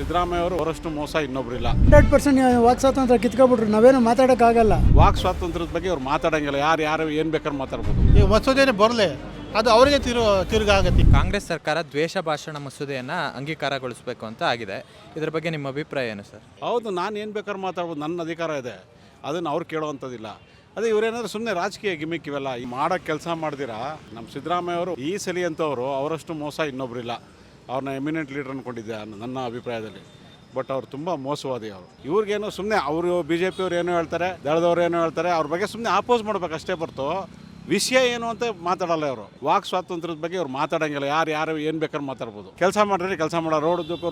ಸಿದ್ದರಾಮಯ್ಯ ಅವರು ಅವರಷ್ಟು ಮೋಸ ಇನ್ನೊಬ್ರಿಲ್ಲ. 100% ವಾಕ್ ಸ್ವಾತಂತ್ರ್ಯ ಕಿತ್ಕೊಬಿಟ್ರು, ನಾವೇನು ಮಾತಾಡೋಕ್ಕಾಗಲ್ಲ. ವಾಕ್ ಸ್ವಾತಂತ್ರ್ಯದ ಬಗ್ಗೆ ಅವ್ರು ಮಾತಾಡಂಗಿಲ್ಲ. ಯಾರು ಏನು ಬೇಕಾದ್ರೂ ಮಾತಾಡ್ಬೋದು. ಈ ಮಸೂದೆನೇ ಬರಲಿ, ಅದು ಅವರಿಗೆ ತಿರುಗಾಗತ್ತೆ. ಕಾಂಗ್ರೆಸ್ ಸರ್ಕಾರ ದ್ವೇಷ ಭಾಷಣ ಮಸೂದೆಯನ್ನು ಅಂಗೀಕಾರಗೊಳಿಸಬೇಕು ಅಂತ ಆಗಿದೆ. ಇದರ ಬಗ್ಗೆ ನಿಮ್ಮ ಅಭಿಪ್ರಾಯ ಏನು ಸರ್? ಹೌದು, ನಾನು ಏನು ಬೇಕಾದ್ರೂ ಮಾತಾಡ್ಬೋದು, ನನ್ನ ಅಧಿಕಾರ ಇದೆ, ಅದನ್ನು ಅವ್ರು ಕೇಳೋವಂಥದ್ದಿಲ್ಲ. ಅದೇ ಇವರೇನಾದ್ರೂ ಸುಮ್ಮನೆ ರಾಜಕೀಯ ಗಿಮಿಕ್ ಇವೆಲ್ಲ ಮಾಡೋ ಕೆಲಸ ಮಾಡ್ದಿರಾ. ನಮ್ಮ ಸಿದ್ದರಾಮಯ್ಯ ಅವರು ಈ ಸಲಿ ಅಂತವರು ಅವರಷ್ಟು ಮೋಸ ಇನ್ನೊಬ್ರಿಲ್ಲ. ಅವ್ರನ್ನ ಎಮಿನೆಂಟ್ ಲೀಡರ್ ಅಂದ್ಕೊಂಡಿದ್ದೆ ನನ್ನ ಅಭಿಪ್ರಾಯದಲ್ಲಿ. ಬಟ್ ಅವ್ರು ತುಂಬ ಮೋಸವಾದಿ. ಇವ್ರಿಗೇನು ಸುಮ್ಮನೆ ಅವರು BJP ಅವ್ರು ಏನೋ ಹೇಳ್ತಾರೆ, ದಳದವ್ರು ಏನೋ ಹೇಳ್ತಾರೆ, ಅವ್ರ ಬಗ್ಗೆ ಸುಮ್ಮನೆ ಆಪೋಸ್ ಮಾಡ್ಬೇಕು ಅಷ್ಟೇ ಹೊರತು ವಿಷಯ ಏನು ಅಂತ ಮಾತಾಡಲ್ಲ. ಅವರು ವಾಕ್ ಸ್ವಾತಂತ್ರ್ಯದ ಬಗ್ಗೆ ಅವ್ರು ಮಾತಾಡಂಗಿಲ್ಲ. ಯಾರು ಏನು ಬೇಕಾದ್ರೂ ಮಾತಾಡ್ಬೋದು. ಕೆಲಸ ಮಾಡ್ರಿ, ಕೆಲಸ ಮಾಡೋ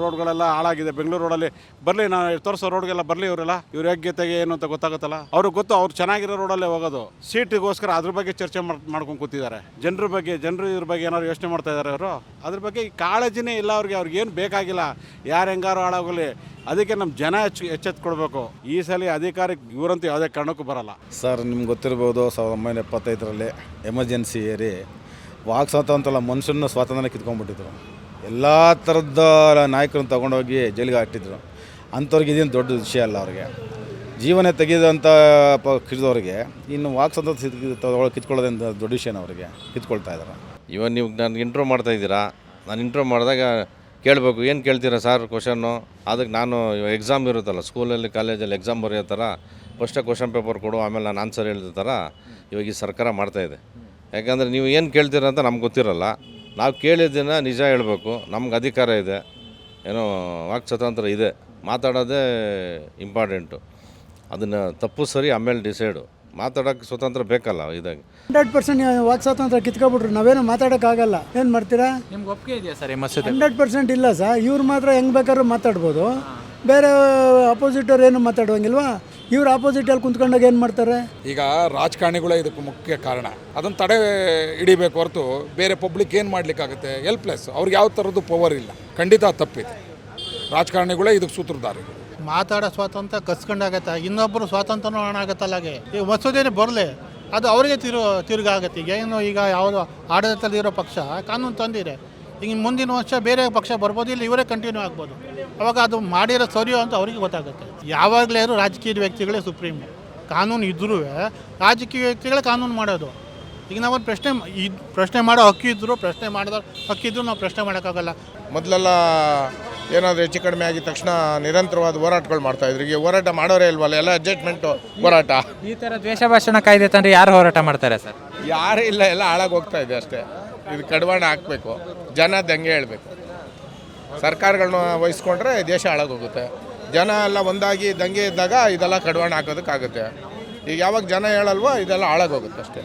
ರೋಡ್ಗಳೆಲ್ಲ ಹಾಳಾಗಿದೆ. ಬೆಂಗಳೂರು ರೋಡಲ್ಲಿ ಬರಲಿ, ನಾನು ತೋರಿಸೋ ರೋಡ್ಗೆಲ್ಲ ಬರಲಿ ಇವರೆಲ್ಲ. ಇವ್ರ ಯೋಗ್ಯತೆಗೆ ಏನು ಅಂತ ಗೊತ್ತಾಗುತ್ತಲ್ಲ. ಅವ್ರಿಗೆ ಗೊತ್ತು, ಅವ್ರು ಚೆನ್ನಾಗಿರೋ ರೋಡಲ್ಲೇ ಹೋಗೋದು. ಸೀಟಿಗೋಸ್ಕರ ಅದ್ರ ಬಗ್ಗೆ ಚರ್ಚೆ ಮಾಡ್ಕೊಂಡು ಕೂತಿದ್ದಾರೆ. ಜನರು ಇದ್ರ ಬಗ್ಗೆ ಏನಾದ್ರು ಯೋಚನೆ ಮಾಡ್ತಾ ಇದ್ದಾರೆ. ಅವರು ಅದ್ರ ಬಗ್ಗೆ ಕಾಳಜಿನೇ ಇಲ್ಲ ಅವ್ರಿಗೆ ಏನು ಬೇಕಾಗಿಲ್ಲ. ಯಾರು ಹೆಂಗಾರು ಹಾಳಾಗಲಿ. ಅದಕ್ಕೆ ನಮ್ಮ ಜನ ಎಚ್ಚೆತ್ಕೊಳ್ಬೇಕು. ಈ ಸಲ ಅಧಿಕಾರಕ್ಕೆ ಇವರಂತೂ ಯಾವುದೇ ಕಾರಣಕ್ಕೂ ಬರಲ್ಲ. ಸರ್, ನಿಮ್ಗೆ ಗೊತ್ತಿರ್ಬೋದು, 1975ರಲ್ಲಿ ಎಮರ್ಜೆನ್ಸಿ ಏರಿ ವಾಕ್ ಸ್ವಾತಂತ್ರ್ಯ ಮನುಷ್ಯನ ಸ್ವಾತಂತ್ರ್ಯ ಕಿತ್ಕೊಂಡ್ಬಿಟ್ಟಿದ್ರು. ಎಲ್ಲ ಥರದ ನಾಯಕರನ್ನು ತೊಗೊಂಡೋಗಿ ಜೈಲಿಗೆ ಹಾಕಿದ್ರು. ಅಂಥವ್ರಿಗೆ ಇದೇನು ದೊಡ್ಡ ವಿಷಯ ಅಲ್ಲ. ಅವ್ರಿಗೆ ಜೀವನ ತೆಗೆದಂಥ ಕಿರಿದವ್ರಿಗೆ ಇನ್ನು ವಾಕ್ ಸ್ವಾತಂತ್ರ್ಯ ಕಿತ್ಕೊಳ್ಳೋದೇನು ದೊಡ್ಡ ವಿಷಯನ ಅವ್ರಿಗೆ ಕಿತ್ಕೊಳ್ತಾ ಇದ್ದಾರೆ. ಇವಾಗ ನೀವು ನನಗೆ ಇಂಟ್ರೋ ಮಾಡ್ತಾಯಿದ್ದೀರಾ. ನಾನು ಇಂಟ್ರೋ ಮಾಡಿದಾಗ ಕೇಳಬೇಕು, ಏನು ಕೇಳ್ತೀರಾ ಸರ್ ಕ್ವಶನ್ನು. ಅದಕ್ಕೆ ನಾನು ಎಕ್ಸಾಮ್ ಇರುತ್ತಲ್ಲ, ಸ್ಕೂಲಲ್ಲಿ ಕಾಲೇಜಲ್ಲಿ ಎಕ್ಸಾಮ್ ಬರೆಯೋ ಥರ ಫಸ್ಟೇ ಕ್ವಶನ್ ಪೇಪರ್ ಕೊಡು, ಆಮೇಲೆ ನಾನು ಆನ್ಸರ್ ಹೇಳಿದ ಥರ ಇವಾಗ ಈ ಸರ್ಕಾರ ಮಾಡ್ತಾಯಿದೆ. ಯಾಕಂದರೆ ನೀವು ಏನು ಕೇಳ್ತೀರ ಅಂತ ನಮ್ಗೆ ಗೊತ್ತಿರಲ್ಲ. ನಾವು ಕೇಳಿದ್ದನ್ನು ನಿಜ ಹೇಳಬೇಕು. ನಮ್ಗೆ ಅಧಿಕಾರ ಇದೆ, ಏನೋ ವಾಕ್ ಸ್ವಾತಂತ್ರ್ಯ ಇದೆ, ಮಾತಾಡೋದೇ ಇಂಪಾರ್ಟೆಂಟು. ಅದನ್ನು ತಪ್ಪು ಸರಿ ಆಮೇಲೆ ಡಿಸೈಡು. ಮಾತಾಡೋಕ್ಕೆ ಸ್ವತಂತ್ರ ಬೇಕಲ್ಲ. ಇದಾಗಿ 100% ವಾಕ್ ಸ್ವಾತಂತ್ರ್ಯ ಕಿತ್ಕೊಬಿಟ್ರು, ನಾವೇನು ಮಾತಾಡೋಕ್ಕಾಗಲ್ಲ. ಏನು ಮಾಡ್ತೀರಾ? ನಿಮ್ಗೆ ಒಪ್ಪಿಗೆ ಇದೆಯಾ ಸರ್ ಈ ಮಸೂದೆ? 100% ಇಲ್ಲ ಸರ್. ಇವ್ರು ಮಾತ್ರ ಹೆಂಗೆ ಬೇಕಾದ್ರೂ ಮಾತಾಡ್ಬೋದು, ಬೇರೆ ಅಪೋಸಿಟವ್ರು ಏನು ಮಾತಾಡುವಂಗಿಲ್ವಾ? ಇವ್ರು ಆಪೋಸಿಟಲ್ಲಿ ಕುಂತ್ಕೊಂಡಾಗ ಏನು ಮಾಡ್ತಾರೆ? ಈಗ ರಾಜಕಾರಣಿಗಳೇ ಇದಕ್ಕೆ ಮುಖ್ಯ ಕಾರಣ. ಅದನ್ನು ತಡೆ ಹಿಡಿಬೇಕು ಹೊರತು ಬೇರೆ ಪಬ್ಲಿಕ್ ಏನು ಮಾಡಲಿಕ್ಕಾಗುತ್ತೆ? ಹೆಲ್ಪ್ಲೆಸ್. ಅವ್ರಿಗೆ ಯಾವ ಥರದ್ದು ಪವರ್ ಇಲ್ಲ. ಖಂಡಿತ ತಪ್ಪಿದೆ. ರಾಜಕಾರಣಿಗಳೇ ಇದಕ್ಕೆ ಸೂತ್ರಧಾರಿಗಳು. ಮಾತಾಡೋ ಸ್ವಾತಂತ್ರ್ಯ ಕಸ್ಕೊಂಡಾಗತ್ತೆ, ಇನ್ನೊಬ್ಬರು ಸ್ವಾತಂತ್ರ್ಯ ಆಗತ್ತಲ್ಲಾಗೆ. ಈ ಮಸೂದೆನೇ ಬರಲಿ, ಅದು ಅವರಿಗೆ ತಿರುಗಾಗತ್ತೆ. ಈಗ ಯಾವುದೋ ಆಡಳಿತದಲ್ಲಿರೋ ಪಕ್ಷ ಕಾನೂನು ತಂದಿದೆ. ಈಗ ಮುಂದಿನ ವರ್ಷ ಬೇರೆ ಪಕ್ಷ ಬರ್ಬೋದು, ಇಲ್ಲ ಇವರೇ ಕಂಟಿನ್ಯೂ ಆಗ್ಬೋದು. ಅವಾಗ ಅದು ಮಾಡಿರೋ ಸರಿಯೋ ಅಂತ ಅವ್ರಿಗೆ ಗೊತ್ತಾಗುತ್ತೆ. ಯಾವಾಗಲೇ ರಾಜಕೀಯ ವ್ಯಕ್ತಿಗಳೇ ಸುಪ್ರೀಂ. ಕಾನೂನು ಇದ್ರೂ ರಾಜಕೀಯ ವ್ಯಕ್ತಿಗಳೇ ಕಾನೂನು ಮಾಡೋದು. ಈಗ ನಾವು ಪ್ರಶ್ನೆ ಮಾಡೋ ಹಕ್ಕಿದ್ರು, ಪ್ರಶ್ನೆ ಮಾಡಿದವ್ರು ಹಕ್ಕಿದ್ರು ನಾವು ಪ್ರಶ್ನೆ ಮಾಡೋಕ್ಕಾಗಲ್ಲ. ಮೊದಲೆಲ್ಲ ಏನಾದರೂ ಹೆಚ್ಚು ಕಡಿಮೆ ಆಗಿದ ತಕ್ಷಣ ನಿರಂತರವಾದ ಹೋರಾಟಗಳು ಮಾಡ್ತಾಯಿದ್ರು. ಈಗ ಹೋರಾಟ ಮಾಡೋರೇ ಇಲ್ವಲ್ಲ, ಎಲ್ಲ ಅಡ್ಜಸ್ಟ್ಮೆಂಟು ಹೋರಾಟ. ಈ ಥರ ದ್ವೇಷ ಭಾಷಣ ಕಾಯ್ದೆ ತಂದರೆ ಯಾರು ಹೋರಾಟ ಮಾಡ್ತಾರೆ ಸರ್? ಯಾರೂ ಇಲ್ಲ, ಎಲ್ಲ ಹಾಳಾಗಿ ಹೋಗ್ತಾ ಇದೆ ಅಷ್ಟೇ. ಇದು ಕಡಿವಾಣ ಹಾಕಬೇಕು, ಜನ ದಂಗೆ ಹೇಳಬೇಕು. ಸರ್ಕಾರಗಳನ್ನ ವಹಿಸ್ಕೊಂಡ್ರೆ ದೇಶ ಹಾಳಾಗೋಗುತ್ತೆ. ಜನ ಎಲ್ಲ ಒಂದಾಗಿ ದಂಗೆ ಇದ್ದಾಗ ಇದೆಲ್ಲ ಕಡಿವಾಣ ಹಾಕೋದಕ್ಕಾಗುತ್ತೆ. ಈಗ ಯಾವಾಗ ಜನ ಹೇಳಲ್ವೋ ಇದೆಲ್ಲ ಹಾಳಾಗೋಗುತ್ತೆ ಅಷ್ಟೇ.